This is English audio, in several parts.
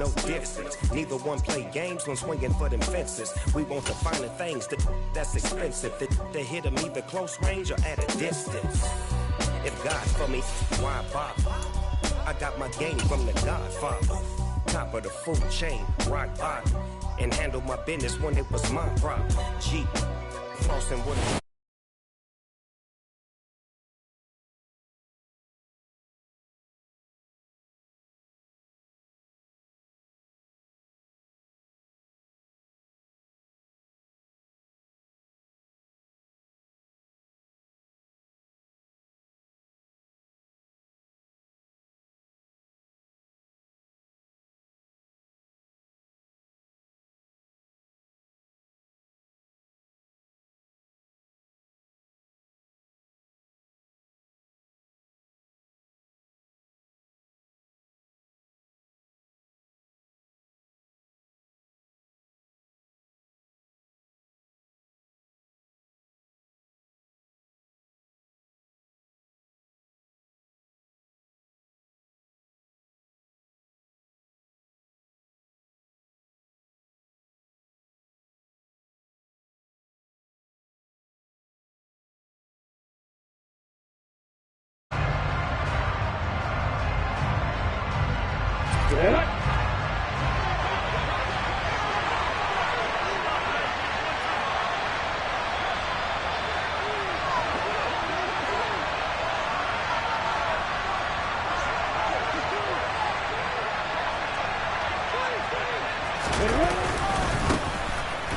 no difference. Neither one play games when swinging for them fences. We want the finer things that's expensive. The hit them either close range or at a distance. If God's for me, why bother? I got my game from the Godfather. Top of the food chain, rock bottom. And handle my business when it was my problem. G, flossing with a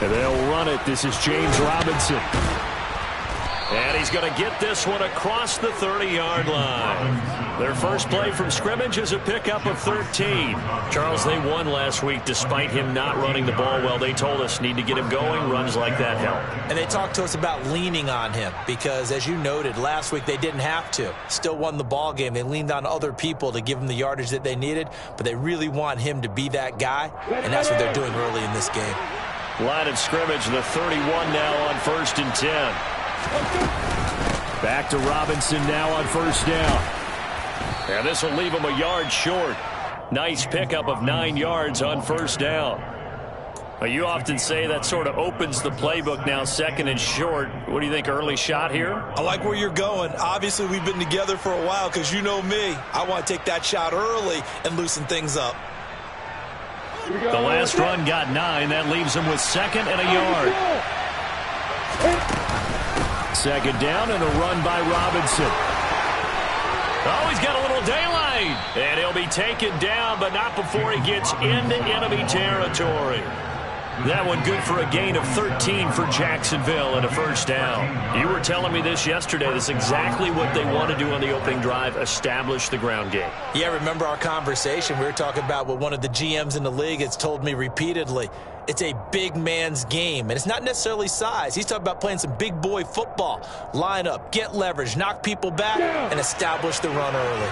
And they'll run it. This is James Robinson. And he's going to get this one across the 30-yard line. Their first play from scrimmage is a pickup of 13. Charles, they won last week despite him not running the ball well. They told us need to get him going. Runs like that help. And they talked to us about leaning on him because, as you noted, last week they didn't have to. Still won the ball game. They leaned on other people to give them the yardage that they needed, but they really want him to be that guy, and that's what they're doing early in this game. Line of scrimmage, the 31 now on 1st and 10. Back to Robinson now on 1st down. And this will leave him a yard short. Nice pickup of 9 yards on 1st down. Well, you often say that sort of opens the playbook now, 2nd and short. What do you think, early shot here? I like where you're going. Obviously, we've been together for a while because you know me. I want to take that shot early and loosen things up. The last run got 9. That leaves him with 2nd and a yard. 2nd down and a run by Robinson. Oh, he's got a little daylight. And he'll be taken down, but not before he gets into enemy territory. That one good for a gain of 13 for Jacksonville and a 1st down. You were telling me this yesterday. This is exactly what they want to do on the opening drive, establish the ground game. Yeah, remember our conversation? We were talking about what one of the GMs in the league has told me repeatedly. It's a big man's game, and it's not necessarily size. He's talking about playing some big boy football. Line up, get leverage, knock people back, and establish the run early.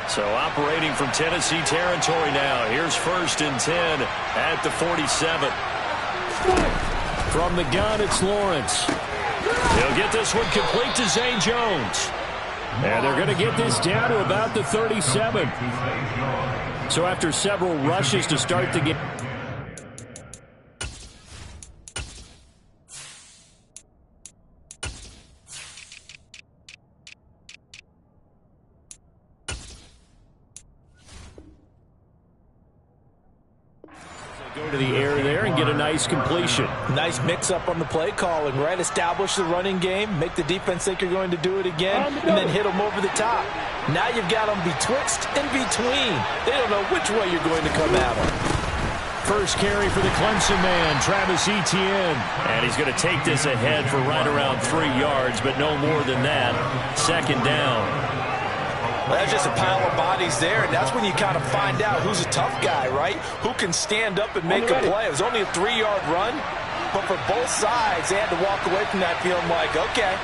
So operating from Tennessee territory now. Here's 1st and 10 at the 47. From the gun, it's Lawrence. He'll get this one complete to Zay Jones. And they're going to get this down to about the 37. So after several rushes to start the game. Go to the air there and get a nice completion. Nice mix-up on the play calling, right? Establish the running game, make the defense think you're going to do it again, and then hit them over the top. Now you've got them betwixt and between. They don't know which way you're going to come at them. First carry for the Clemson man, Travis Etienne. And he's going to take this ahead for right around 3 yards, but no more than that. 2nd down. Well, that's just a pile of bodies there, and that's when you kind of find out who's a tough guy, right? Who can stand up and make a play. It was only a 3-yard run, but for both sides, they had to walk away from that feeling like, okay,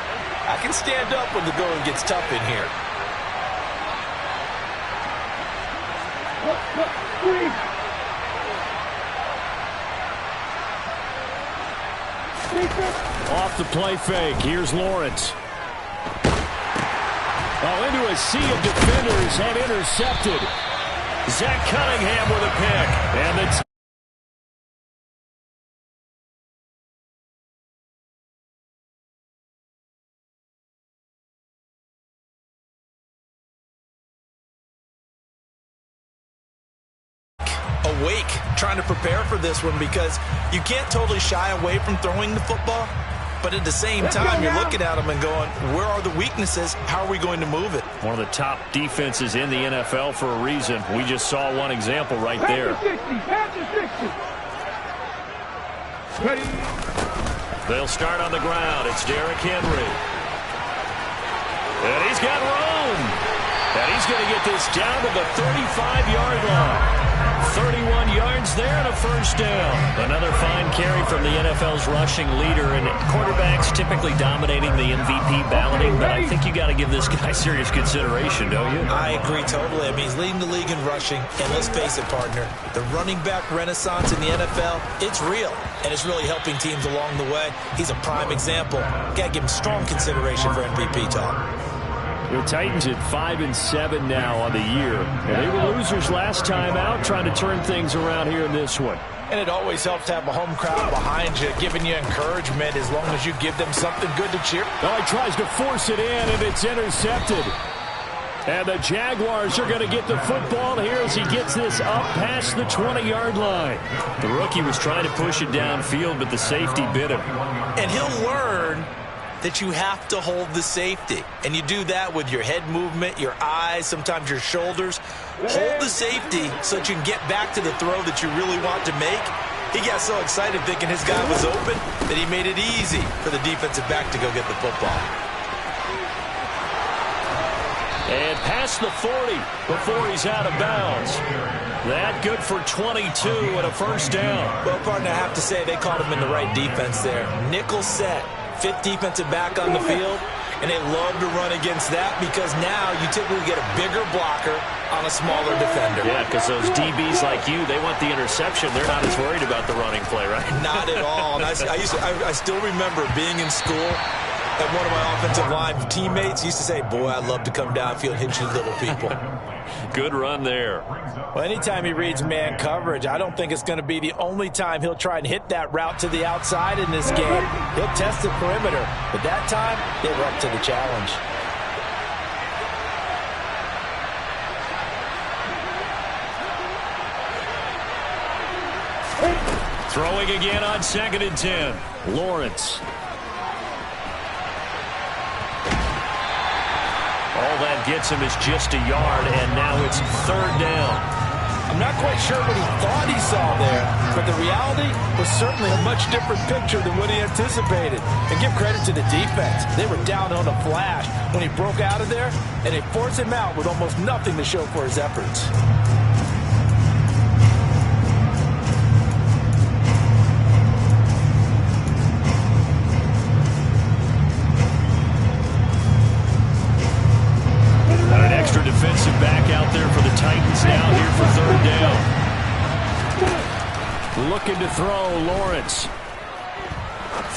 I can stand up when the going gets tough in here. Off the play fake, here's Lawrence. Oh, into a sea of defenders and intercepted. Zach Cunningham with a pick. And awake trying to prepare for this one because you can't totally shy away from throwing the football. But at the same time, you're looking at them and going, where are the weaknesses? How are we going to move it? One of the top defenses in the NFL for a reason. We just saw one example right there. They'll start on the ground. It's Derrick Henry. And he's got room. And he's going to get this down to the 35-yard line. 31 yards there and a first down. Another fine carry from the NFL's rushing leader, and quarterbacks typically dominating the MVP balloting, but I think you got to give this guy serious consideration, don't you? I agree totally. I mean, he's leading the league in rushing, and let's face it, partner, the running back renaissance in the NFL, it's real, and it's really helping teams along the way. He's a prime example. Got to give him strong consideration for MVP talk. The Titans at 5-7 now on the year. And they were losers last time out, trying to turn things around here in this one. And it always helps to have a home crowd behind you, giving you encouragement as long as you give them something good to cheer. Oh, he tries to force it in, and it's intercepted. And the Jaguars are going to get the football here as he gets this up past the 20-yard line. The rookie was trying to push it downfield, but the safety bit him. And he'll learn that you have to hold the safety. And you do that with your head movement, your eyes, sometimes your shoulders. Hold the safety so that you can get back to the throw that you really want to make. He got so excited thinking his guy was open that he made it easy for the defensive back to go get the football. And past the 40 before he's out of bounds. That good for 22 and a first down. Well, partner, I have to say they called him in the right defense there. Nickel set. Fifth defensive back on the field, and they love to run against that because now you typically get a bigger blocker on a smaller defender. Yeah, because those DBs like you, they want the interception. They're not as worried about the running play, right? Not at all. And I still remember being in school, and one of my offensive line teammates used to say, boy, I'd love to come downfield and hit you little people. Good run there. Well, anytime he reads man coverage, I don't think it's going to be the only time he'll try and hit that route to the outside in this game. He'll test the perimeter, but that time, they were up to the challenge. Throwing again on 2nd and 10. Lawrence. All that gets him is just a yard, and now it's 3rd down. I'm not quite sure what he thought he saw there, but the reality was certainly a much different picture than what he anticipated. And give credit to the defense. They were down on a flash when he broke out of there, and they forced him out with almost nothing to show for his efforts. Defensive back out there for the Titans now here for 3rd down. Looking to throw, Lawrence.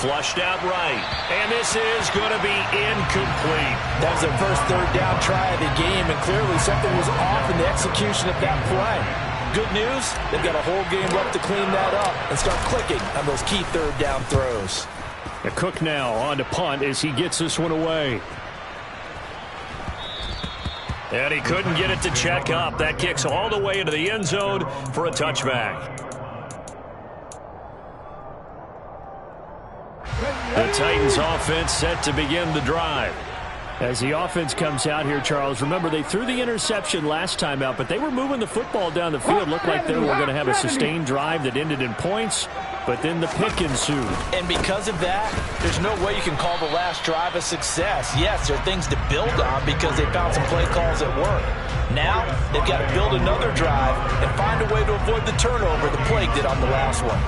Flushed out right. And this is going to be incomplete. That was their first 3rd down try of the game, and clearly something was off in the execution of that play. Good news, they've got a whole game left to clean that up and start clicking on those key 3rd down throws. Cook now on to punt as he gets this one away. And he couldn't get it to check up. That kicks all the way into the end zone for a touchback. The Titans offense set to begin the drive. As the offense comes out here, Charles, remember they threw the interception last time out, but they were moving the football down the field. Looked like they were going to have a sustained drive that ended in points, but then the pick ensued. And because of that, there's no way you can call the last drive a success. Yes, there are things to build on because they found some play calls that work. Now, they've got to build another drive and find a way to avoid the turnover the plague did on the last one.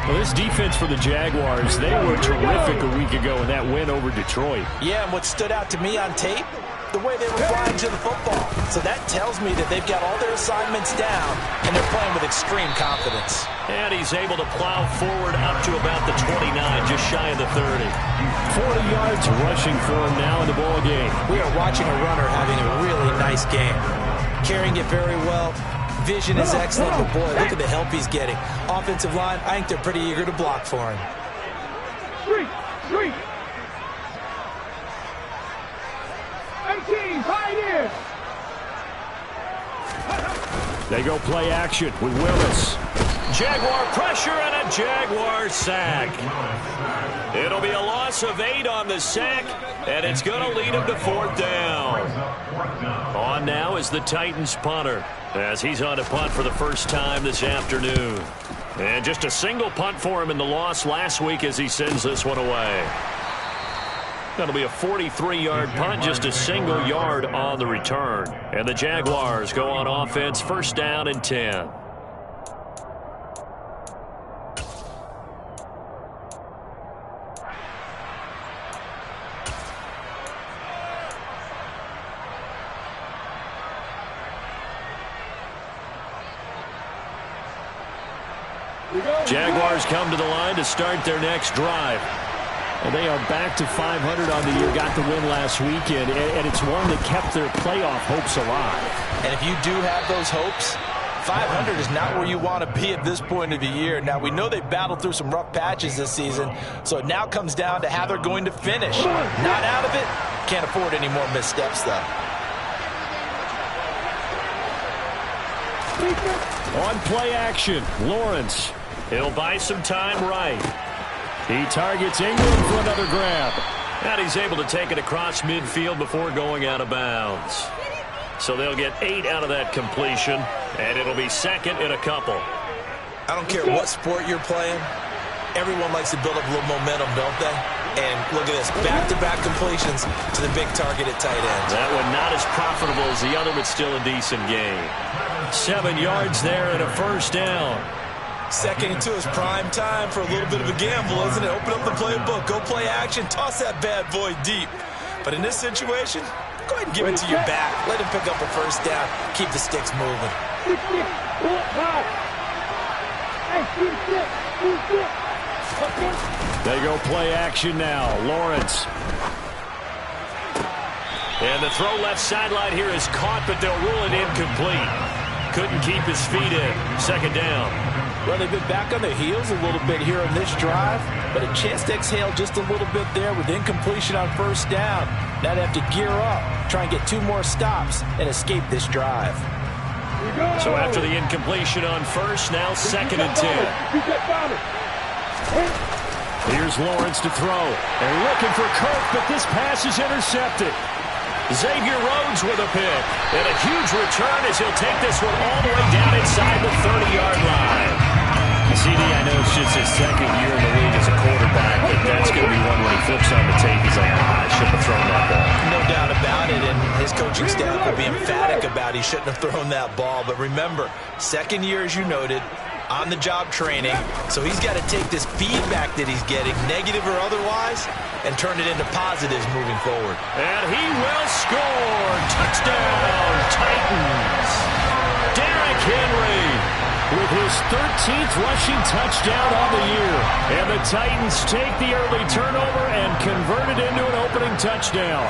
Well, this defense for the Jaguars, they were terrific a week ago in that win over Detroit. Yeah, and what stood out to me on tape, the way they were flying to the football. So that tells me that they've got all their assignments down, and they're playing with extreme confidence. And he's able to plow forward up to about the 29, just shy of the 30. 40 yards rushing for him now in the ball game. We are watching a runner having a really nice game. Carrying it very well. Vision is excellent, but boy, look at the help he's getting. Offensive line, I think they're pretty eager to block for him. Street! 18, pioneers! They go play action with Willis. Jaguar pressure and a Jaguar sack. It'll be a loss of 8 on the sack, and it's going to lead him to 4th down. On now is the Titans punter, as he's on a punt for the first time this afternoon. And just a single punt for him in the loss last week as he sends this one away. That'll be a 43-yard punt, just a single yard on the return. And the Jaguars go on offense, 1st down and 10. Jaguars come to the line to start their next drive. Well, they are back to 500 on the year, got the win last weekend, and it's one that kept their playoff hopes alive. And if you do have those hopes, 500 is not where you want to be at this point of the year. Now, we know they battled through some rough patches this season, so it now comes down to how they're going to finish. Not out of it. Can't afford any more missteps, though. On play action, Lawrence. He'll buy some time right. He targets Ingram for another grab. And he's able to take it across midfield before going out of bounds. So they'll get 8 out of that completion, and it'll be 2nd and a couple. I don't care what sport you're playing. Everyone likes to build up a little momentum, don't they? And look at this, back-to-back completions to the big target at tight end. That one not as profitable as the other, but still a decent game. 7 yards there and a 1st down. 2nd and 2 is prime time for a little bit of a gamble, isn't it? Open up the playbook, go play action, toss that bad boy deep. But in this situation, go ahead and give it to your back. Let him pick up a 1st down. Keep the sticks moving. They go play action now. Lawrence. And the throw left sideline here is caught, but they'll rule it incomplete. Couldn't keep his feet in. 2nd down. Well, they've been back on their heels a little bit here on this drive, but a chance to exhale just a little bit there with incompletion on 1st down. Now they have to gear up, try and get 2 more stops, and escape this drive. So after the incompletion on 1st, now 2nd and 10. Here's Lawrence to throw. They're looking for Kirk, but this pass is intercepted. Xavier Rhodes with a pick. And a huge return as he'll take this one all the way down inside the 30-yard line. CD, I know it's just his 2nd year in the league as a quarterback, but that's going to be one when he flips on the tape. He's like, I shouldn't have thrown that ball. No doubt about it, and his coaching staff will be emphatic about he shouldn't have thrown that ball. But remember, 2nd year, as you noted, on-the-job training, so he's got to take this feedback that he's getting, negative or otherwise, and turn it into positives moving forward. And he will score. Touchdown, Titans. Derrick Henry with his 13th rushing touchdown on the year. And the Titans take the early turnover and convert it into an opening touchdown.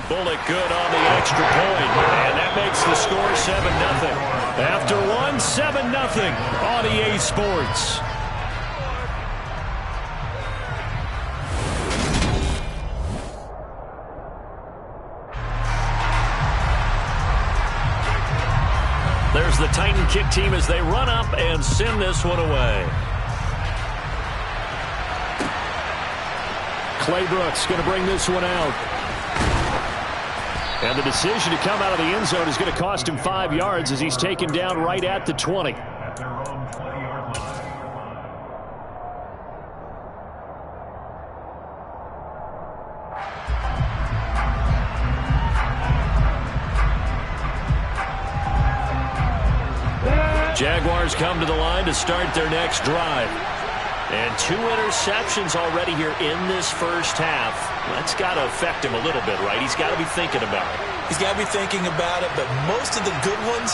Bullock good on the extra point, and that makes the score 7-0. After one, 7-0 on EA Sports. There's the Titan kick team as they run up and send this one away. Claybrooks going to bring this one out. And the decision to come out of the end zone is going to cost him 5 yards as he's taken down right at the 20. Jaguars come to the line to start their next drive. And 2 interceptions already here in this first half. That's got to affect him a little bit, right? He's got to be thinking about it. He's got to be thinking about it, but most of the good ones,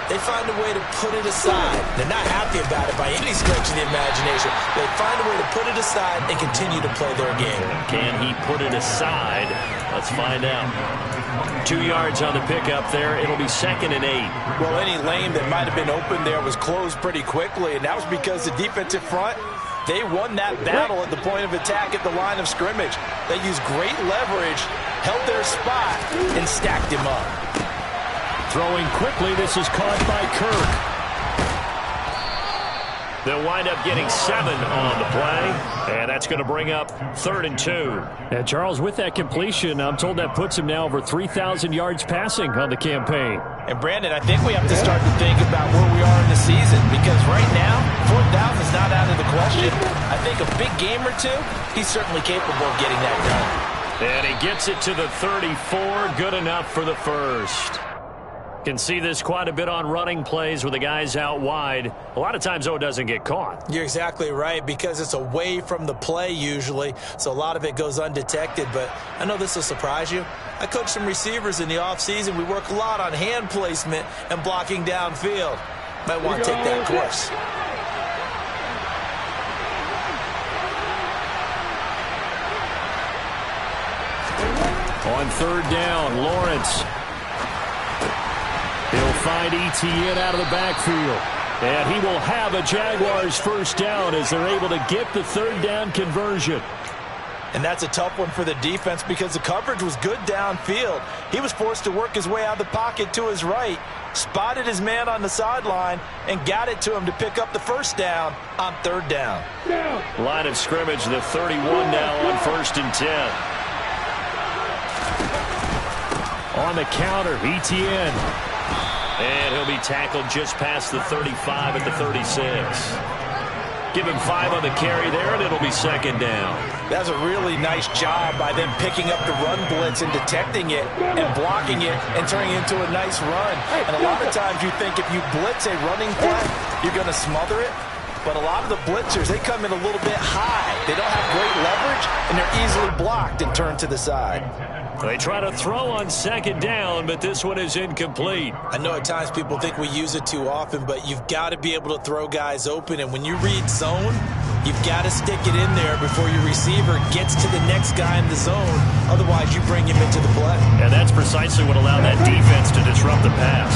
they find a way to put it aside. They're not happy about it by any stretch of the imagination. They find a way to put it aside and continue to play their game. Can he put it aside? Let's find out. 2 yards on the pickup there. It'll be 2nd and 8. Well, any lane that might have been open there was closed pretty quickly, and that was because the defensive front, they won that battle at the point of attack at the line of scrimmage. They used great leverage, held their spot, and stacked him up. Throwing quickly, this is caught by Kirk. They'll wind up getting 7 on the play, and that's going to bring up 3rd and 2. And Charles, with that completion, I'm told that puts him now over 3,000 yards passing on the campaign. And Brandon, I think we have to start to think about where we are in the season, because right now, 4,000 is not out of the question. I think a big game or two, he's certainly capable of getting that done. And he gets it to the 34, good enough for the first. Can see this quite a bit on running plays with the guys out wide. A lot of times, though, it doesn't get caught. You're exactly right, because it's away from the play usually, so a lot of it goes undetected. But I know this will surprise you. I coach some receivers in the offseason. We work a lot on hand placement and blocking downfield. Might want to take that course. On 3rd down, Lawrence. He'll find Etienne out of the backfield. And he will have a Jaguars first down as they're able to get the 3rd down conversion. And that's a tough one for the defense because the coverage was good downfield. He was forced to work his way out of the pocket to his right, spotted his man on the sideline, and got it to him to pick up the first down on 3rd down. Line of scrimmage, the 31 now on 1st and 10. On the counter, Etienne. And he'll be tackled just past the 35 at the 36. Give him 5 on the carry there, and it'll be 2nd down. That's a really nice job by them picking up the run blitz and detecting it and blocking it and turning it into a nice run. And a lot of times you think if you blitz a running play, you're going to smother it. But a lot of the blitzers, they come in a little bit high. They don't have great leverage, and they're easily blocked and turned to the side. They try to throw on 2nd down, but this one is incomplete. I know at times people think we use it too often, but you've got to be able to throw guys open. And when you read zone, you've got to stick it in there before your receiver gets to the next guy in the zone. Otherwise, you bring him into the play. And that's precisely what allowed that defense to disrupt the pass.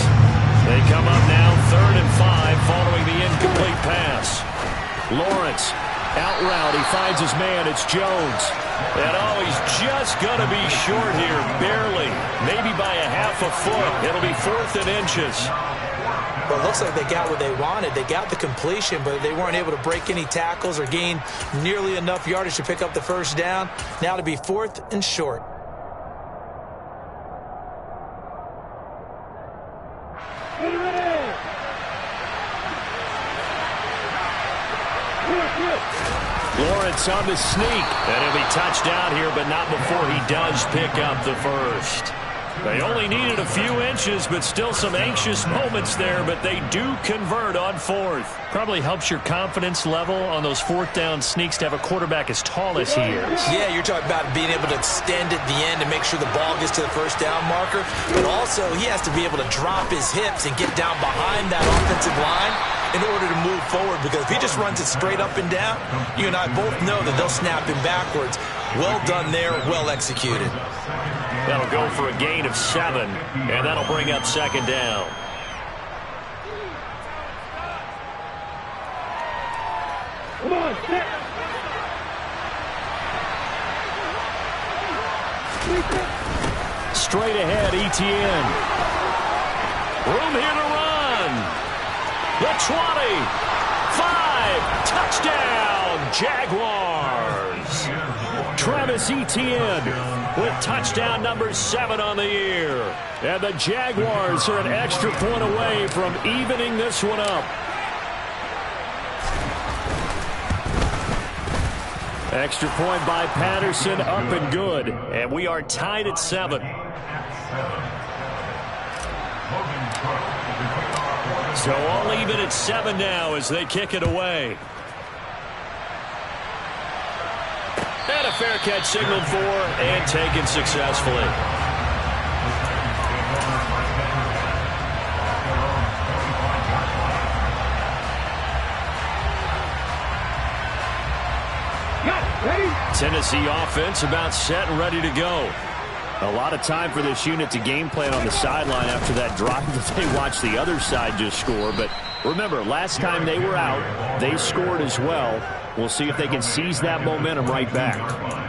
They come up now 3rd and 5 following the incomplete pass. Lawrence, out route, he finds his man, it's Jones. And oh, he's just going to be short here, barely, maybe by a half a foot. It'll be 4th and inches. Well, it looks like they got what they wanted. They got the completion, but they weren't able to break any tackles or gain nearly enough yardage to pick up the first down. Now to be 4th and short. Lawrence on the sneak. And he'll be touched down here, but not before he does pick up the first. They only needed a few inches, but still some anxious moments there, but they do convert on 4th. Probably helps your confidence level on those 4th down sneaks to have a quarterback as tall as he is. Yeah, you're talking about being able to extend at the end to make sure the ball gets to the first down marker, but also he has to be able to drop his hips and get down behind that offensive line in order to move forward, because if he just runs it straight up and down, you and I both know that they'll snap him backwards. Well done there, well executed. That'll go for a gain of 7, and that'll bring up 2nd down. Come on, set. Straight ahead, Etienne. Room here to run. The 20, 5, touchdown, Jaguars. Travis Etienne with touchdown number 7 on the year. And the Jaguars are an extra point away from evening this one up. Extra point by Patterson, up and good. And we are tied at 7. So all even at 7 now as they kick it away. And a fair catch signaled for and taken successfully. Tennessee offense about set and ready to go. A lot of time for this unit to game plan on the sideline after that drive that they watched the other side just score. But remember, last time they were out, they scored as well. We'll see if they can seize that momentum right back.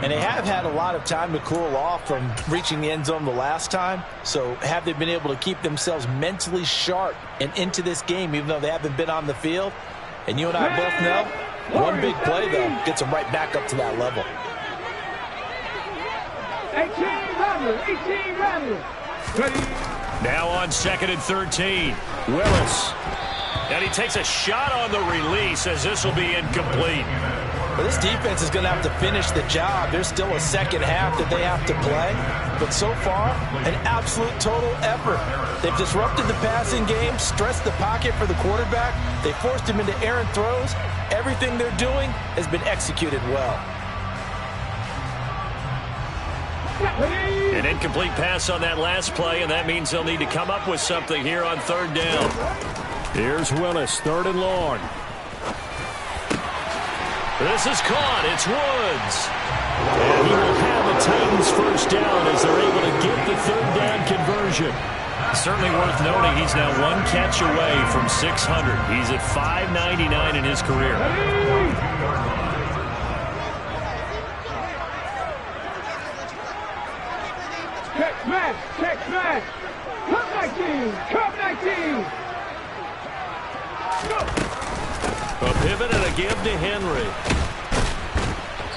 And they have had a lot of time to cool off from reaching the end zone the last time. So have they been able to keep themselves mentally sharp and into this game, even though they haven't been on the field? And you and I both know, one big play, though, gets them right back up to that level. 18 Rattler. Now on 2nd and 13. Willis. And he takes a shot on the release as this will be incomplete. Well, this defense is going to have to finish the job. There's still a second half that they have to play. But so far, an absolute total effort. They've disrupted the passing game, stressed the pocket for the quarterback. They forced him into errant throws. Everything they're doing has been executed well. An incomplete pass on that last play, and that means they'll need to come up with something here on 3rd down. Here's Willis, 3rd and long. This is caught. It's Woods. And he will have the Titans 1st down as they're able to get the 3rd down conversion. Certainly worth noting he's now 1 catch away from 600. He's at 599 in his career. Check smash. Come 19. A pivot and a give to Henry.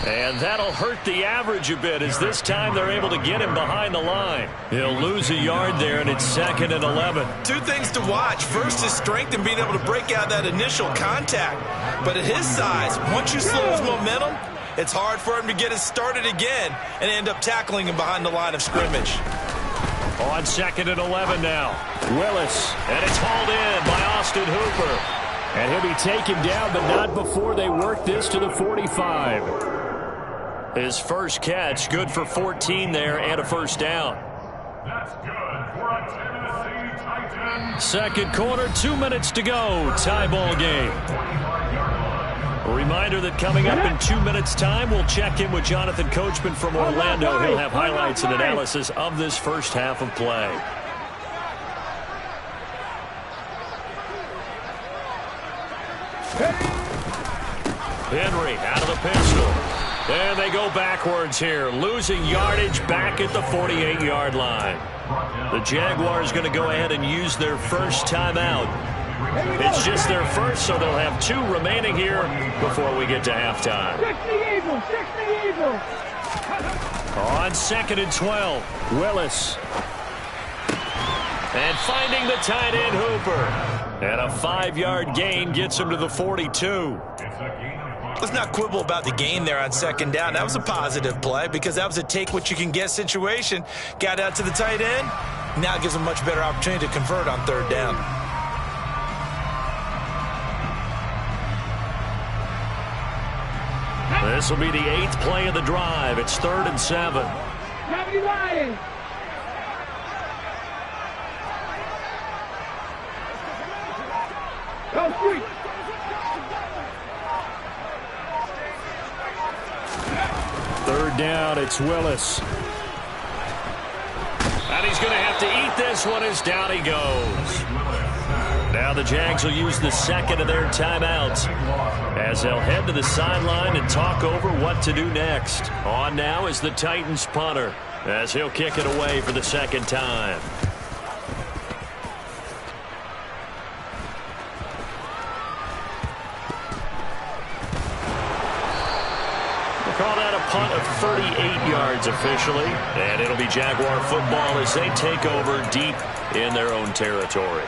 And that'll hurt the average a bit as this time they're able to get him behind the line. He'll lose a yard there, and it's 2nd and 11. Two things to watch. First, his strength and being able to break out that initial contact. But at his size, once you slow his momentum, it's hard for him to get it started again and end up tackling him behind the line of scrimmage. On 2nd and 11 now. Willis, and it's hauled in by Austin Hooper. And he'll be taken down, but not before they work this to the 45. His first catch, good for 14 there and a 1st down. That's good for a Tennessee Titans. 2nd quarter, 2 minutes to go. Tie ball game. A reminder that coming up in 2 minutes' time, we'll check in with Jonathan Coachman from Orlando. He'll have highlights and analysis of this first half of play. Henry out of the pistol. And they go backwards here, losing yardage back at the 48-yard line. The Jaguars going to go ahead and use their first timeout. It's just their first, so they'll have 2 remaining here before we get to halftime. 60 Eagle. On 2nd and 12, Willis. And finding the tight end, Hooper. And a 5-yard gain gets him to the 42. Let's not quibble about the gain there on 2nd down. That was a positive play because that was a take-what-you-can-get situation. Got out to the tight end. Now it gives them a much better opportunity to convert on 3rd down. This will be the 8th play of the drive. It's 3rd and 7. Happy Lions. Go street. Third down, it's Willis. And he's going to have to eat this one as down he goes. Now the Jags will use the 2nd of their timeouts as they'll head to the sideline and talk over what to do next. On now is the Titans punter as he'll kick it away for the 2nd time. Call that a punt of 38 yards officially. And it'll be Jaguar football as they take over deep in their own territory.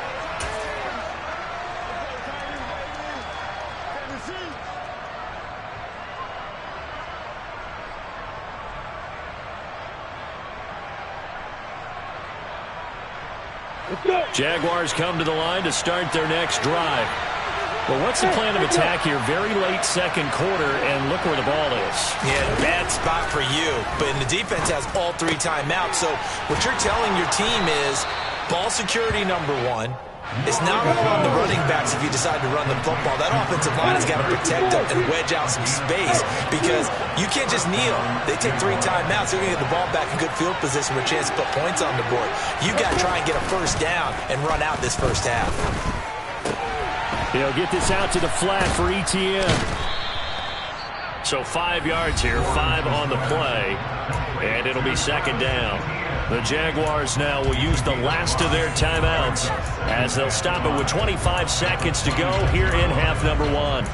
Jaguars come to the line to start their next drive. Well, what's the plan of attack here? Very late 2nd quarter, and look where the ball is. Yeah, bad spot for you. But the defense has all 3 timeouts. So what you're telling your team is ball security #1. It's not all on the running backs if you decide to run the football. That offensive line has got to protect them and wedge out some space because you can't just kneel. They take 3 timeouts. They're going to get the ball back in good field position with a chance to put points on the board. You got to try and get a 1st down and run out this first half. He'll get this out to the flat for ETN. So 5 yards here, 5 on the play, and it'll be second down. The Jaguars now will use the last of their timeouts as they'll stop it with 25 seconds to go here in half number 1.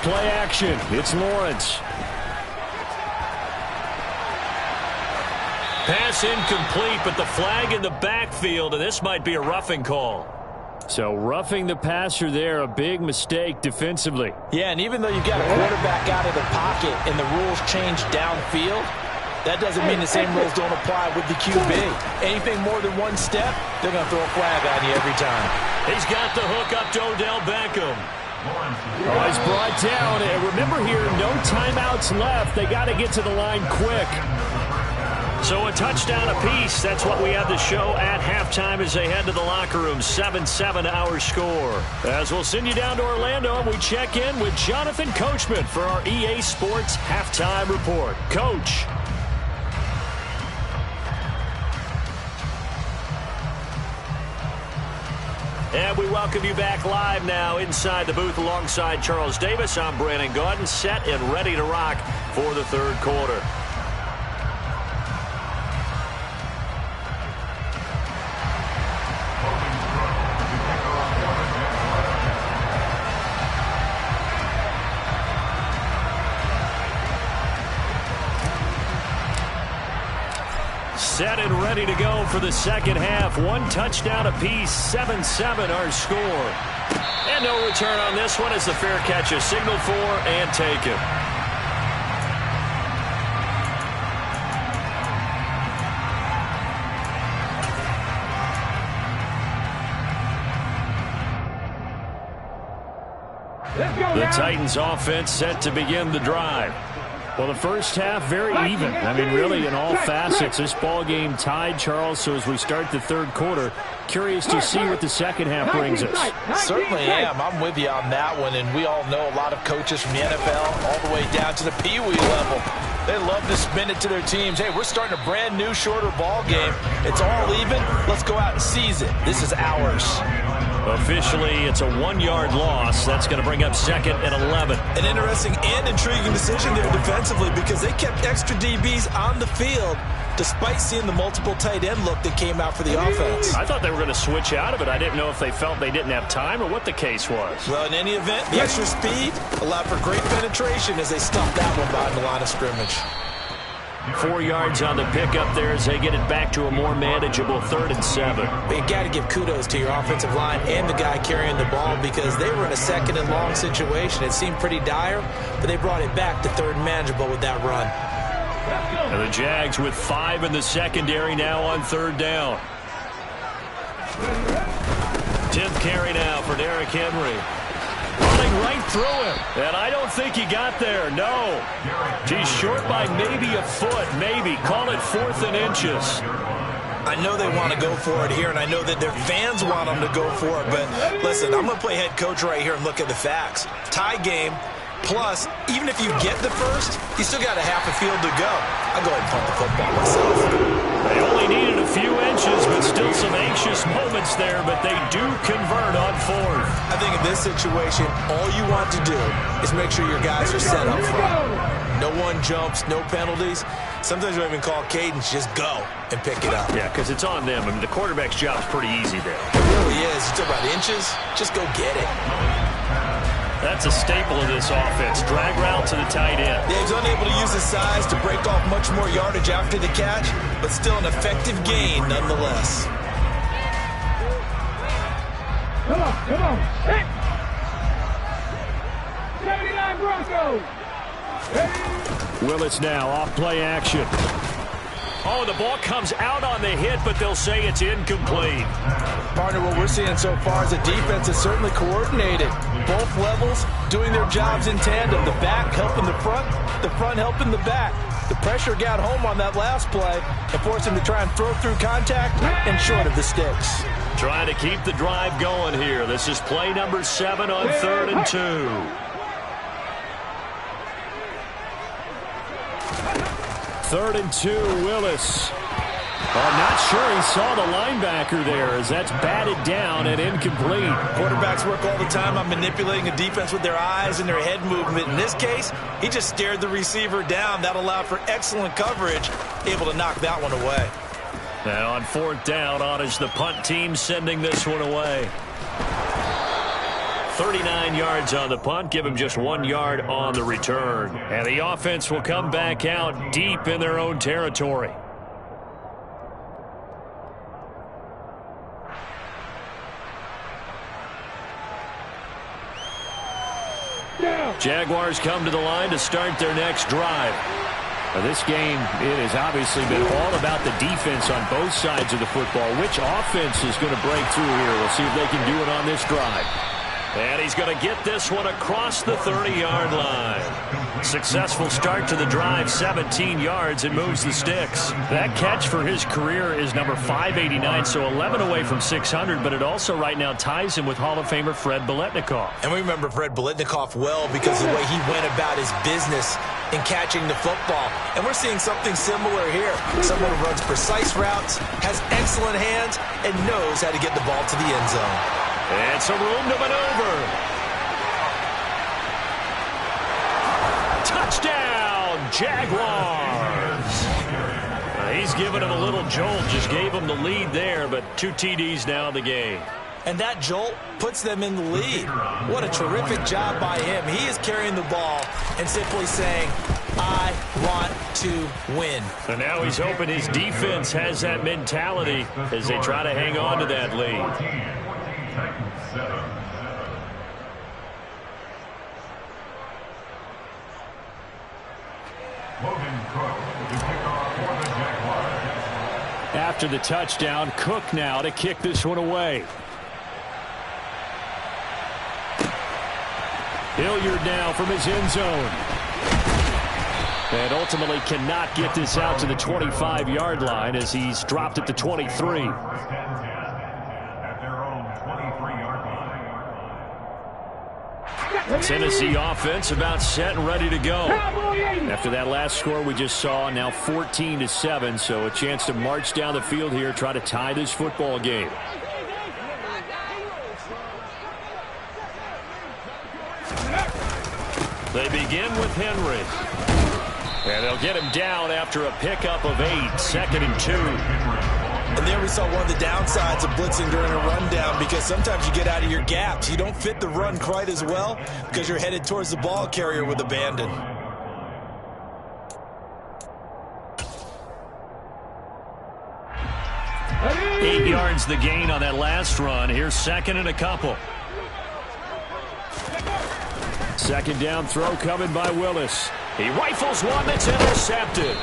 Play action. It's Lawrence. Pass incomplete, but the flag in the backfield, and this might be a roughing call. So roughing the passer there, a big mistake defensively. Yeah, and even though you've got a quarterback out of the pocket and the rules change downfield, that doesn't mean the same rules don't apply with the QB. Anything more than one step, they're going to throw a flag on you every time. He's got the hook up to Odell Beckham. Oh, he's brought down. And remember here, no timeouts left. They got to get to the line quick. So a touchdown apiece. That's what we have to show at halftime as they head to the locker room. 7-7 our score. As we'll send you down to Orlando, and we check in with Jonathan Coachman for our EA Sports Halftime Report. Coach. And we welcome you back live now inside the booth alongside Charles Davis. I'm Brandon Gaudin, set and ready to rock for the third quarter. Set and ready to go for the second half. One touchdown apiece, 7-7 our score. And no return on this one as the fair catch is signaled for and taken. The Titans offense set to begin the drive. Well, the first half, very even. I mean, really, in all facets, this ball game tied, Charles. So as we start the third quarter, curious to see what the second half brings us. Certainly am. I'm with you on that one. And we all know a lot of coaches from the NFL all the way down to the Pee Wee level. They love to spin it to their teams. Hey, we're starting a brand new, shorter ball game. It's all even. Let's go out and seize it. This is ours. Officially, it's a 1-yard loss. That's going to bring up second and 11. An interesting and intriguing decision there defensively because they kept extra DBs on the field despite seeing the multiple tight end look that came out for the offense. I thought they were going to switch out of it. I didn't know if they felt they didn't have time or what the case was. Well, in any event, the extra speed allowed for great penetration as they stuffed that one behind the line of scrimmage. 4 yards on the pickup there as they get it back to a more manageable 3rd and 7. But you got to give kudos to your offensive line and the guy carrying the ball because they were in a 2nd and long situation. It seemed pretty dire, but they brought it back to 3rd and manageable with that run. And the Jags with 5 in the secondary now on 3rd down. 10th carry now for Derrick Henry. Running right through him, and I don't think he got there, no. He's short by maybe a foot, maybe. Call it 4th and inches. I know they want to go for it here, and I know that their fans want them to go for it, but listen, I'm going to play head coach right here and look at the facts. Tie game, plus, even if you get the first, you still got a half a field to go. I'll go ahead and punt the football myself. They only needed a few inches, but still some anxious moments there, but they do convert on 4th. I think in this situation, all you want to do is make sure your guys are set up front. No one jumps, no penalties. Sometimes we don't even call cadence, just go and pick it up. Yeah, because it's on them. I mean, the quarterback's job's pretty easy there. It really is. You talk about inches, just go get it. That's a staple of this offense. Drag route to the tight end. Yeah, he's unable to use his size to break off much more yardage after the catch, but still an effective gain nonetheless. Come on. Hit. 79 Broncos. Ready? Willis now off play action. Oh, the ball comes out on the hit, but they'll say it's incomplete. Partner, what we're seeing so far is the defense is certainly coordinated. Both levels doing their jobs in tandem. The back helping the front helping the back. The pressure got home on that last play and forced him to try and throw through contact and short of the sticks. Trying to keep the drive going here. This is play number 7 on 3rd and 2. 3rd and 2, Willis. I'm not sure he saw the linebacker there as that's batted down and incomplete. Quarterbacks work all the time on manipulating a defense with their eyes and their head movement. In this case, he just stared the receiver down. That allowed for excellent coverage, able to knock that one away. Now on 4th down, on is the punt team sending this one away. 39 yards on the punt, give him just 1 yard on the return. And the offense will come back out deep in their own territory. Jaguars come to the line to start their next drive. Now this game, it has obviously been all about the defense on both sides of the football. Which offense is going to break through here? We'll see if they can do it on this drive. And he's going to get this one across the 30-yard line. Successful start to the drive, 17 yards, and moves the sticks. That catch for his career is number 589, so 11 away from 600, but it also right now ties him with Hall of Famer Fred Biletnikoff. And we remember Fred Biletnikoff well because of the way he went about his business in catching the football. And we're seeing something similar here. Someone who runs precise routes, has excellent hands, and knows how to get the ball to the end zone. And some room to maneuver. Touchdown, Jaguars. He's giving him a little jolt. Just gave him the lead there, but 2 TDs now in the game. And that jolt puts them in the lead. What a terrific job by him. He is carrying the ball and simply saying, I want to win. And now he's hoping his defense has that mentality as they try to hang on to that lead. After the touchdown, Cook now to kick this one away. Hilliard now from his end zone. And ultimately cannot get this out to the 25-yard line as he's dropped at the 23. Tennessee offense about set and ready to go. After that last score we just saw, now 14-7, so a chance to march down the field here, try to tie this football game. They begin with Henry. And they'll get him down after a pickup of 8, 2nd and 2. And there we saw one of the downsides of blitzing during a rundown, because sometimes you get out of your gaps. You don't fit the run quite as well because you're headed towards the ball carrier with abandon. Eight yards the gain on that last run. Here's 2nd and a couple. 2nd down throw coming by Willis. He rifles one that's intercepted.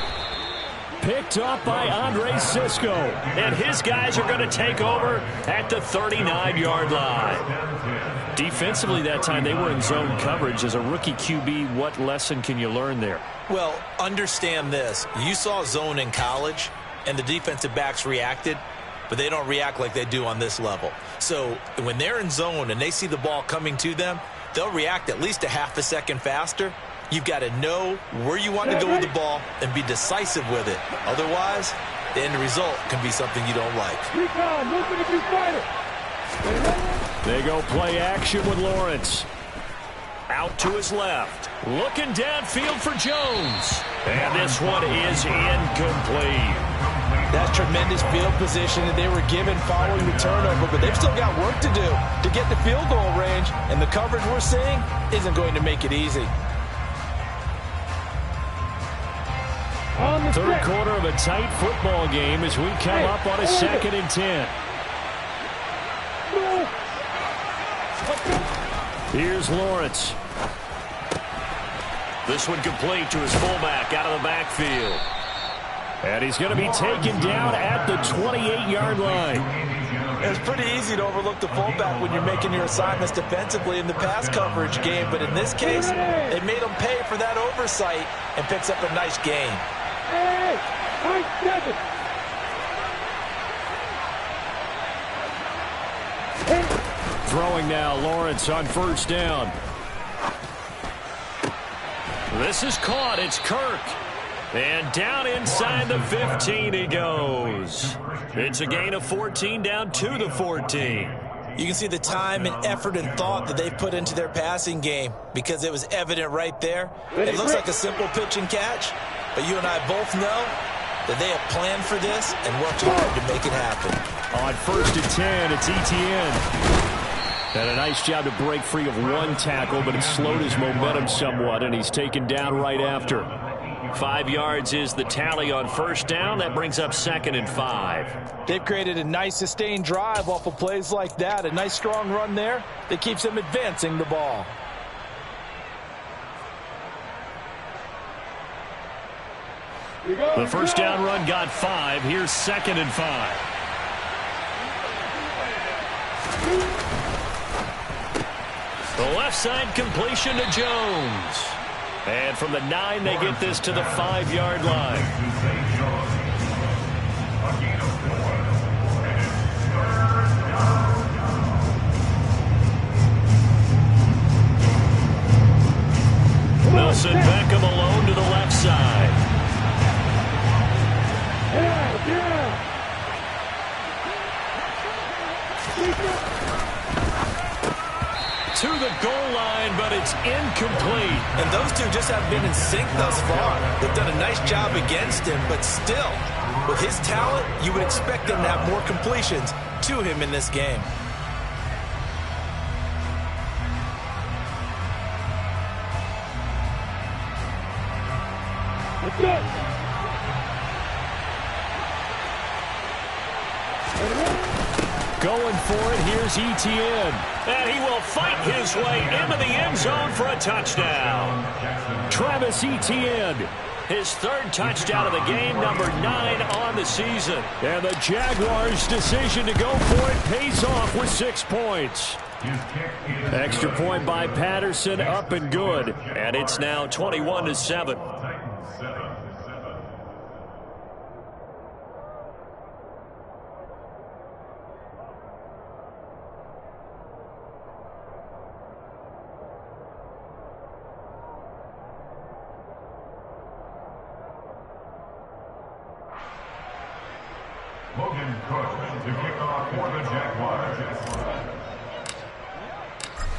Picked up by Andre Sisco. And his guys are going to take over at the 39-yard line. Defensively that time, they were in zone coverage. As a rookie QB, what lesson can you learn there? Well, understand this. You saw zone in college, and the defensive backs reacted, but they don't react like they do on this level. So when they're in zone and they see the ball coming to them, they'll react at least a half a second faster. You've got to know where you want to go with the ball and be decisive with it. Otherwise, the end result can be something you don't like. They go play action with Lawrence. Out to his left. Looking downfield for Jones. And this one is incomplete. That's tremendous field position that they were given following the turnover, but they've still got work to do to get the field goal range, and the coverage we're seeing isn't going to make it easy. Third quarter of a tight football game as we come up on a 2nd and 10. Here's Lawrence. This one complete to his fullback out of the backfield. And he's going to be taken down at the 28-yard line. It's pretty easy to overlook the fullback when you're making your assignments defensively in the pass coverage game, but in this case, they made him pay for that oversight and picks up a nice gain. Hey, I'm 7. Throwing now, Lawrence on first down. This is caught. It's Kirk. And down inside the 15 he goes. It's a gain of 14 down to the 14. You can see the time and effort and thought that they've put into their passing game because it was evident right there. It looks like a simple pitch and catch, but you and I both know that they have planned for this and worked hard to make it happen. On first and 10, it's Etienne. And a nice job to break free of one tackle, but it slowed his momentum somewhat, and he's taken down right after. 5 yards is the tally on first down. That brings up 2nd and 5. They've created a nice sustained drive off of plays like that. A nice strong run there that keeps them advancing the ball. The first down run got 5. Here's 2nd and 5. The left side completion to Jones. And from the 9, they get this to the 5-yard line. Wilson Beckham alone to the left side. To the goal line, but it's incomplete. And those two just have been in sync thus far. They've done a nice job against him, but still, with his talent, you would expect them to have more completions to him in this game. Let's go. Going for it, here's Etienne. And he will fight his way into the end zone for a touchdown. Travis Etienne, his 3rd touchdown of the game, number 9 on the season. And the Jaguars' decision to go for it pays off with 6 points. Extra point by Patterson, up and good. And it's now 21-7.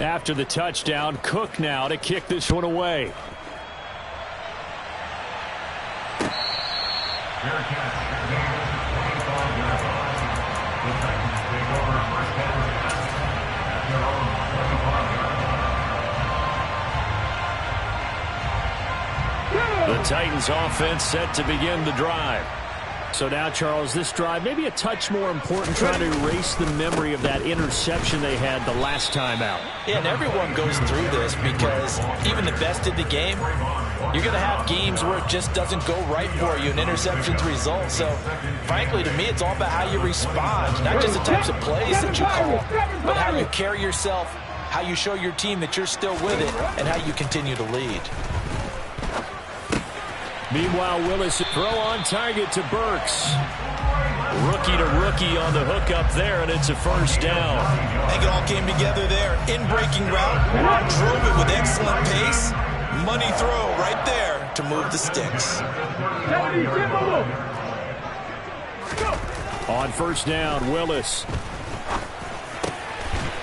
After the touchdown, Cook now to kick this one away. The Titans offense set to begin the drive. So now, Charles, this drive maybe a touch more important, trying to erase the memory of that interception they had the last time out. Yeah, and everyone goes through this because even the best in the game, you're going to have games where it just doesn't go right for you and interceptions result. So, frankly, to me, it's all about how you respond, not just the types of plays that you call, but how you carry yourself, how you show your team that you're still with it, and how you continue to lead. Meanwhile, Willis throw on target to Burks. Rookie to rookie on the hook up there, and it's a first down. I think it all came together there. In breaking route, drove it with excellent pace. Money throw right there to move the sticks. On first down, Willis.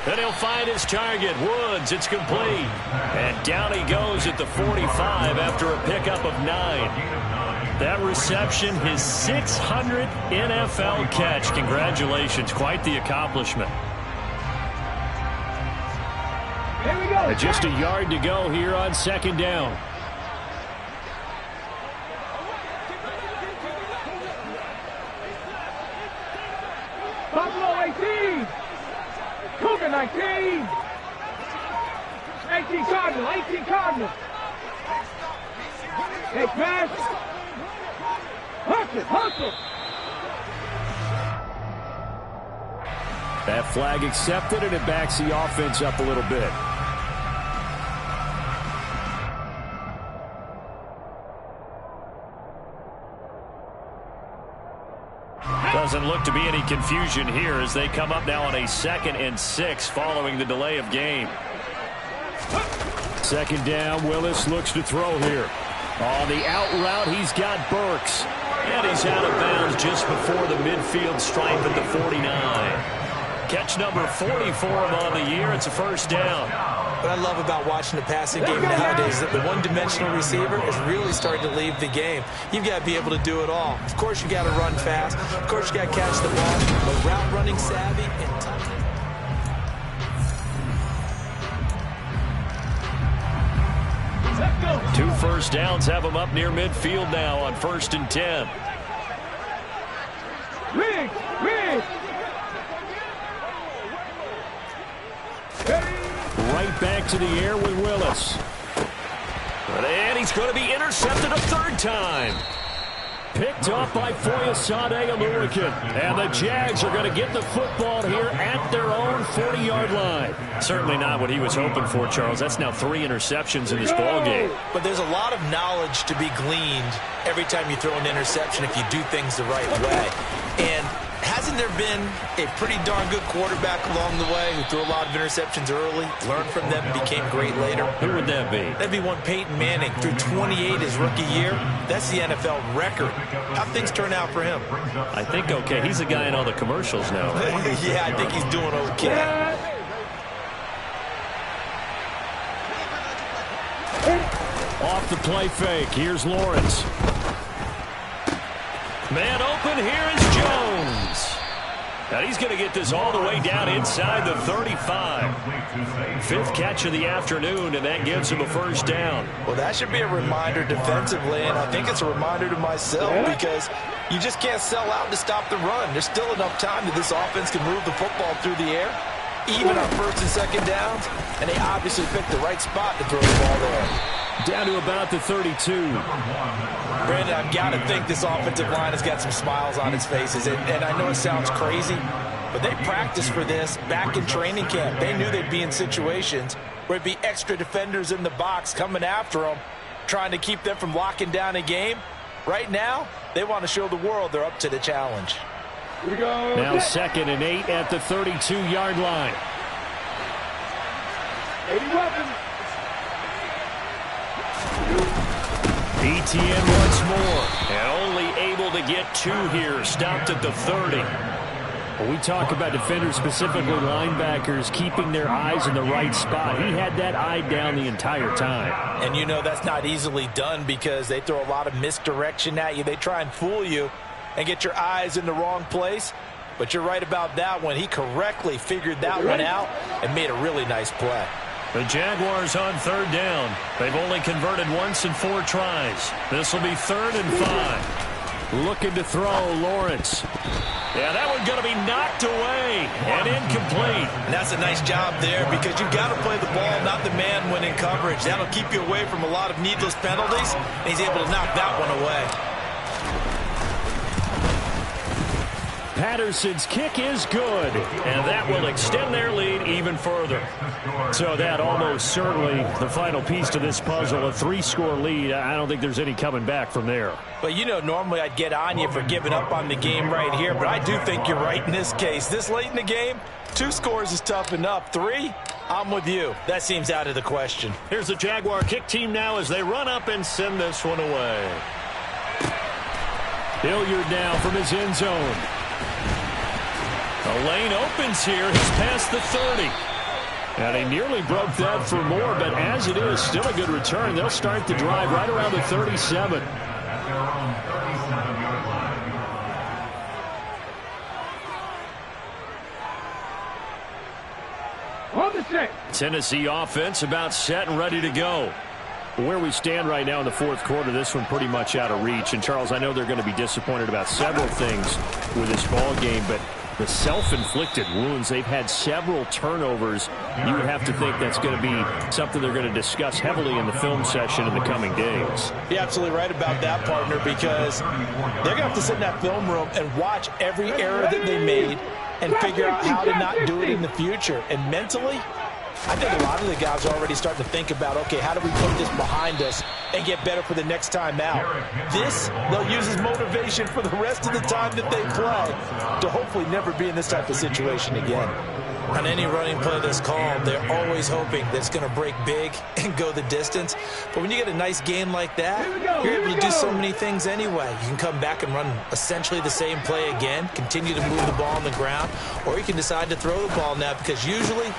And he'll find his target, Woods. It's complete. And down he goes at the 45 after a pickup of 9. That reception, his 600th NFL catch. Congratulations. Quite the accomplishment. Here we go. And just a yard to go here on second down. Buffalo 18. Cougar 19. 18 Cardinal. 18 Cardinal. Hey, pass. Hustle, hustle. That flag accepted, and it backs the offense up a little bit. Doesn't look to be any confusion here as they come up now on a 2nd and 6 following the delay of game. 2nd down, Willis looks to throw here. On the out route, he's got Burks. And he's out of bounds just before the midfield stripe at the 49. Catch number 44 on the year. It's a 1st down. What I love about watching the passing game nowadays is that the one-dimensional receiver is really starting to leave the game. You've got to be able to do it all. Of course, you got to run fast. Of course, you got to catch the ball. But route running savvy and touch. 2 first downs have them up near midfield now on 1st and 10. Riggs! Right back to the air with Willis. And he's going to be intercepted a 3rd time. Picked off by Foyesade Aluakin. And the Jags are going to get the football here at their own 40-yard line. Certainly not what he was hoping for, Charles. That's now 3 interceptions in this ball game. But there's a lot of knowledge to be gleaned every time you throw an interception if you do things the right way. And hasn't there been a pretty darn good quarterback along the way who threw a lot of interceptions early, learned from them, and became great later? Who would that be? That'd be one Peyton Manning. Threw 28 his rookie year. That's the NFL record. How things turn out for him? I think okay. He's the guy in all the commercials now. Yeah, I think he's doing okay. Off the play fake. Here's Lawrence. Man open, here is Jones. And he's going to get this all the way down inside the 35. 5th catch of the afternoon, and that gives him a 1st down. Well, that should be a reminder defensively, and I think it's a reminder to myself because you just can't sell out to stop the run. There's still enough time that this offense can move the football through the air, even on 1st and 2nd downs, and they obviously picked the right spot to throw the ball there. Down to about the 32. Brandon, I've got to think this offensive line has got some smiles on its faces. And I know it sounds crazy, but they practiced for this back in training camp. They knew they'd be in situations where it'd be extra defenders in the box coming after them, trying to keep them from locking down a game. Right now, they want to show the world they're up to the challenge. Here we go. Now 2nd and 8 at the 32-yard line. 80 weapons. ETN once more, and only able to get 2 here, stopped at the 30. When we talk about defenders, specifically linebackers, keeping their eyes in the right spot, he had that eye down the entire time. And you know that's not easily done because they throw a lot of misdirection at you. They try and fool you and get your eyes in the wrong place. But you're right about that one. He correctly figured that one out and made a really nice play. The Jaguars on 3rd down. They've only converted once in 4 tries. This will be 3rd and 5. Looking to throw, Lawrence. Yeah, that one's going to be knocked away and incomplete. And that's a nice job there because you've got to play the ball, not the man when in coverage. That'll keep you away from a lot of needless penalties. And he's able to knock that one away. Patterson's kick is good. And that will extend their lead even further. So that almost certainly the final piece to this puzzle, a 3-score lead. I don't think there's any coming back from there. But, you know, normally I'd get on you for giving up on the game right here, but I do think you're right in this case. This late in the game, 2 scores is tough enough. 3, I'm with you. That seems out of the question. Here's the Jaguar kick team now as they run up and send this one away. Hilliard now from his end zone. The lane opens here. He's past the 30. And he nearly broke that for more, but as it is, still a good return. They'll start the drive right around the 37. On the set. Tennessee offense about set and ready to go. Where we stand right now in the 4th quarter, this one pretty much out of reach. And, Charles, I know they're going to be disappointed about several things with this ball game, but the self-inflicted wounds, they've had several turnovers. You would have to think that's going to be something they're going to discuss heavily in the film session in the coming days. You're absolutely right about that, partner, because they're going to have to sit in that film room and watch every error that they made and figure out how to not do it in the future. And mentally, I think a lot of the guys are already starting to think about, okay, how do we put this behind us and get better for the next time out? This, they'll use as motivation for the rest of the time that they play to hopefully never be in this type of situation again. On any running play that's called, they're always hoping that it's going to break big and go the distance. But when you get a nice game like that, you're able to do so many things anyway. You can come back and run essentially the same play again, continue to move the ball on the ground, or you can decide to throw the ball now because usually...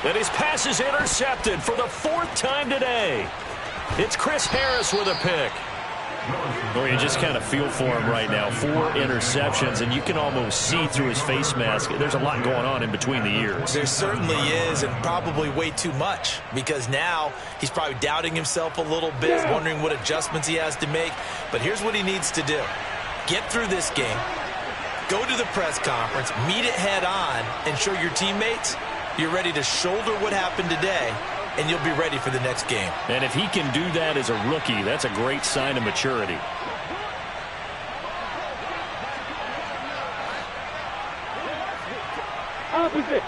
And his pass is intercepted for the 4th time today. It's Chris Harris with a pick. Well, you just kind of feel for him right now. 4 interceptions, and you can almost see through his face mask. There's a lot going on in between the ears. There certainly is, and probably way too much, because now he's probably doubting himself a little bit, wondering what adjustments he has to make. But here's what he needs to do. Get through this game, go to the press conference, meet it head on, and show your teammates you're ready to shoulder what happened today, and you'll be ready for the next game. And if he can do that as a rookie, that's a great sign of maturity. Opposite.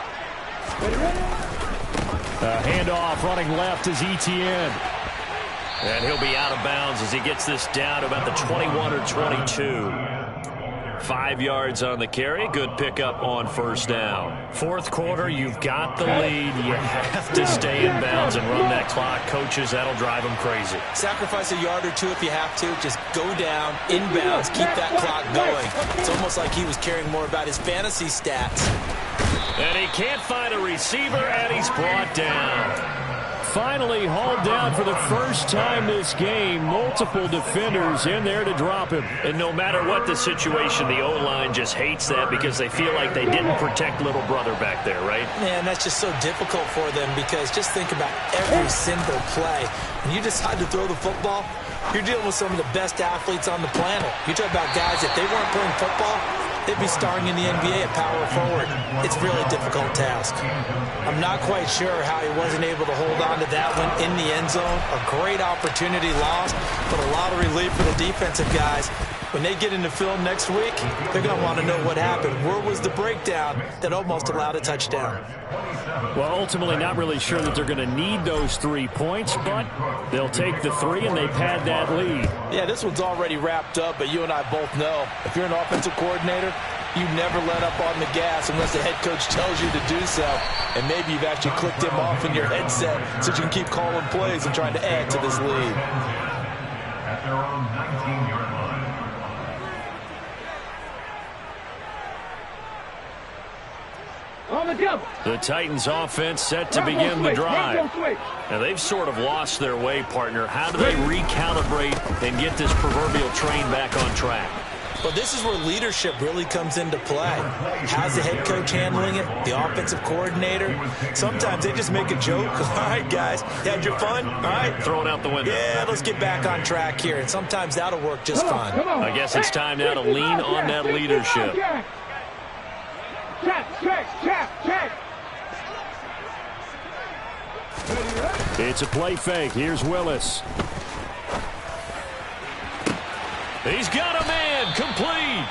Handoff running left is Etienne. And he'll be out of bounds as he gets this down to about the 21 or 22. 5 yards on the carry. Good pickup on 1st down. 4th quarter, you've got the lead. You have to stay in bounds and run that clock. Coaches, that'll drive them crazy. Sacrifice a yard or two if you have to. Just go down, inbounds, keep that clock going. It's almost like he was caring more about his fantasy stats. And he can't find a receiver, and he's brought down. Finally hauled down for the first time this game. Multiple defenders in there to drop him. And no matter what the situation, the O-line just hates that because they feel like they didn't protect little brother back there, right? Man, that's just so difficult for them because just think about every single play. When you decide to throw the football, you're dealing with some of the best athletes on the planet. You talk about guys, if they weren't playing football, they'd be starring in the NBA at power forward. It's a really difficult task. I'm not quite sure how he wasn't able to hold on to that one in the end zone. A great opportunity lost, but a lot of relief for the defensive guys. When they get into film next week, they're going to want to know what happened. Where was the breakdown that almost allowed a touchdown? Well, ultimately not really sure that they're going to need those 3 points, but they'll take the 3 and they pad that lead. Yeah, this one's already wrapped up, but you and I both know if you're an offensive coordinator, you never let up on the gas unless the head coach tells you to do so. And maybe you've actually clicked him off in your headset so you can keep calling plays and trying to add to this lead. At their own 19-yard line. On the jump. The Titans offense set to begin the drive. Now they've sort of lost their way, partner. How do they recalibrate and get this proverbial train back on track? Well, this is where leadership really comes into play. How's the head coach handling it? The offensive coordinator? Sometimes they just make a joke. All right, guys, you had your fun? All right. Throw it out the window. Yeah, let's get back on track here. And sometimes that'll work just fine. I guess it's time now to lean on that leadership. Check. It's a play fake. Here's Willis. He's got a man complete.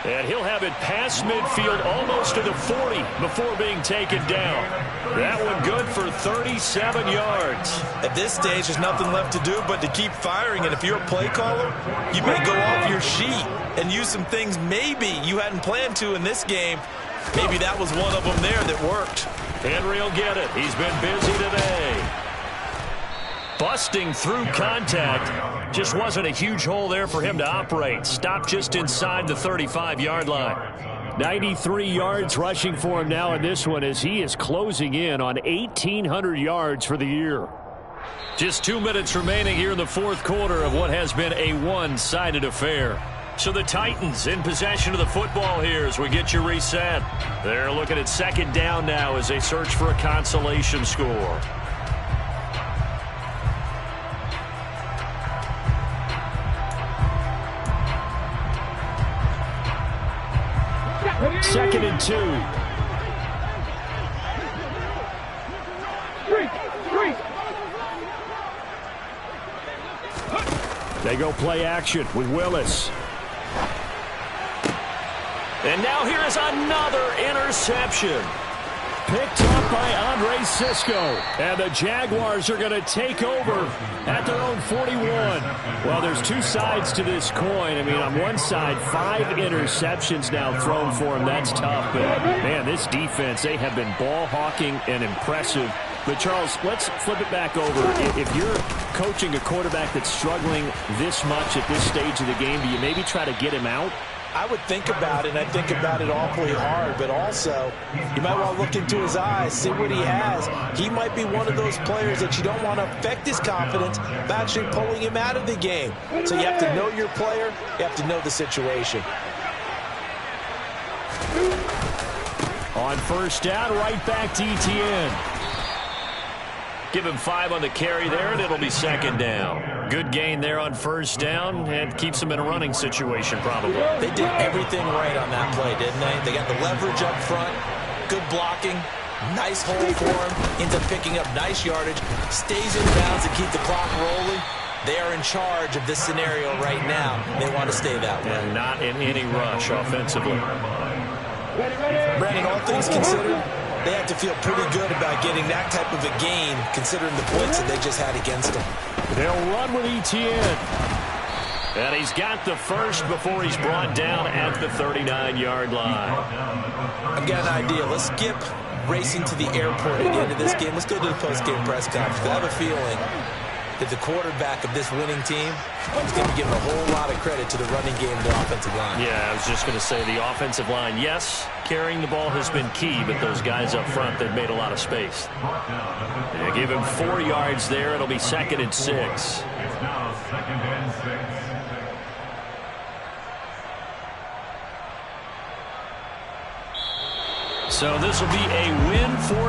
And he'll have it past midfield almost to the 40 before being taken down. That one good for 37 yards. At this stage, there's nothing left to do but to keep firing. And if you're a play caller, you may go off your sheet and use some things maybe you hadn't planned to in this game. Maybe that was one of them there that worked. Henry will get it. He's been busy today. Busting through contact. Just wasn't a huge hole there for him to operate. Stopped just inside the 35-yard line. 93 yards rushing for him now in this one as he is closing in on 1,800 yards for the year. Just 2 minutes remaining here in the 4th quarter of what has been a one-sided affair. So the Titans in possession of the football here as we get you reset. They're looking at 2nd down now as they search for a consolation score. Second and 2. They go play action with Willis. And now here is another interception. picked up by Andre Sisco. And the Jaguars are going to take over at their own 41. Well, there's two sides to this coin. I mean, on one side, 5 interceptions now thrown for him. That's tough. But, man, this defense, they have been ball hawking and impressive. But, Charles, let's flip it back over. If you're coaching a quarterback that's struggling this much at this stage of the game, do you maybe try to get him out? I would think about it, and I think about it awfully hard, but also you might want to look into his eyes, see what he has. He might be one of those players that you don't want to affect his confidence by actually pulling him out of the game. So you have to know your player, you have to know the situation. On first down, right back to ETN. Give him 5 on the carry there, and it'll be second down. Good gain there on first down, and keeps him in a running situation probably. They did everything right on that play, didn't they? They got the leverage up front, good blocking, nice hole for him, ends up picking up nice yardage, stays in bounds to keep the clock rolling. They are in charge of this scenario right now. They want to stay that way. And not in any rush offensively. Brandon, all things considered, they have to feel pretty good about getting that type of a gain, considering the blitz that they just had against them. They'll run with ETN. And he's got the first before he's brought down at the 39-yard line. I've got an idea. Let's skip racing to the airport at the end of this game. Let's go to the post-game press conference. I have a feeling that the quarterback of this winning team is going to be given a whole lot of credit to the running game and the offensive line. Yeah, I was just going to say the offensive line, yes, carrying the ball has been key, but those guys up front, they've made a lot of space. Yeah, give him 4 yards there. It'll be 2nd and 6. It's now 2nd and 6. So this will be a win for